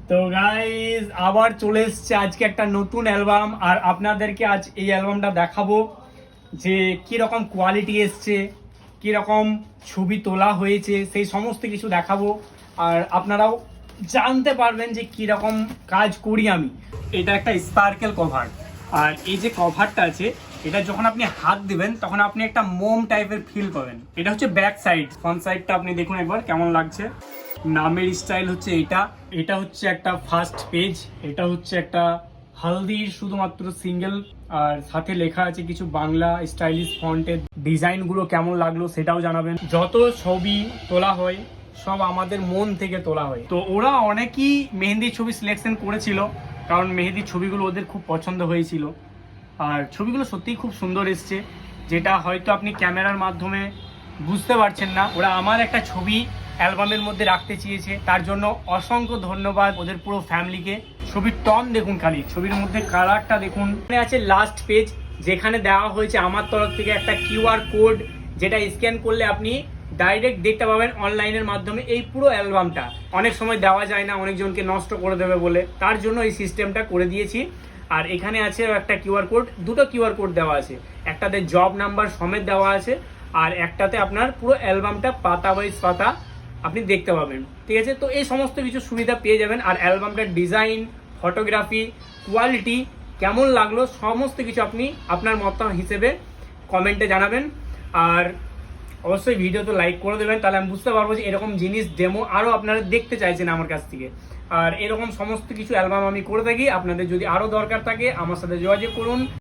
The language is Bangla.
তো গাইস আবার চলে এসছে আজকে একটা নতুন অ্যালবাম, আর আপনাদেরকে আজ এই অ্যালবামটা দেখাবো যে কি রকম কোয়ালিটি এসছে, কি রকম ছবি তোলা হয়েছে, সেই সমস্ত কিছু দেখাবো। আর আপনারাও জানতে পারবেন যে কি রকম কাজ করি আমি। এটা একটা স্পার্কেল কভার, আর এই যে কভারটা আছে এটা যখন আপনি হাত দিবেন তখন আপনি একটা মোম টাইপের ফিল পাবেন। এটা হচ্ছে ব্যাক সাইড, ফ্রন্ট সাইডটা আপনি দেখুন একবার কেমন লাগছে। নামের স্টাইল হচ্ছে এটা হচ্ছে একটা ফার্স্ট পেজ, এটা হচ্ছে একটা হলদির শুধুমাত্র সিঙ্গেল, আর সাথে লেখা আছে কিছু বাংলা স্টাইলিশ ফন্টের। ডিজাইনগুলো কেমন লাগলো সেটাও জানাবেন। যত ছবি তোলা হয় সব আমাদের মন থেকে তোলা হয়। তো ওরা অনেকেই মেহেন্দির ছবি সিলেকশন করেছিল, কারণ মেহেন্দির ছবিগুলো ওদের খুব পছন্দ হয়েছিল, আর ছবিগুলো সত্যিই খুব সুন্দর এসছে, যেটা হয়তো আপনি ক্যামেরার মাধ্যমে বুঝতে পারছেন না। ওরা আমার একটা ছবি অ্যালবামের মধ্যে রাখতে চেয়েছে, তার জন্য অসংখ্য ধন্যবাদ ওদের পুরো ফ্যামিলিকে। ছবির টন দেখুন, খালি ছবির মধ্যে কালারটা দেখুন। এখানে আছে লাস্ট পেজ, যেখানে দেওয়া হয়েছে আমার তরফ থেকে একটা কিউআর কোড, যেটা স্ক্যান করলে আপনি ডাইরেক্ট দেখতে পাবেন অনলাইনের মাধ্যমে এই পুরো অ্যালবামটা। অনেক সময় দেওয়া যায় না, অনেকজনকে নষ্ট করে দেবে বলে, তার জন্য এই সিস্টেমটা করে দিয়েছি। আর এখানে আছে একটা কিউআর কোড, দুটো কিউআর কোড দেওয়া আছে, একটাতে জব নাম্বার সমেত দেওয়া আছে, আর একটাতে আপনার পুরো অ্যালবামটা পাতা ওয়াইজ পাতা আপনি দেখতে পাবেন। ঠিক আছে, তো এই সমস্ত কিছু সুবিধা পেয়ে যাবেন। আর অ্যালবামটার ডিজাইন, ফটোগ্রাফি, কোয়ালিটি কেমন লাগলো সমস্ত কিছু আপনি আপনার মত হিসেবে কমেন্টে জানাবেন। আর অবশ্যই ভিডিও তো লাইক করে দেবেন, তাহলে আমি বুঝতে পারবো যে এরকম জিনিস ডেমো আরও আপনারা দেখতে চাইছেন আমার কাছ থেকে। আর এরকম সমস্ত কিছু অ্যালবাম আমি করে থাকি, আপনাদের যদি আরও দরকার থাকে আমার সাথে যোগাযোগ করুন।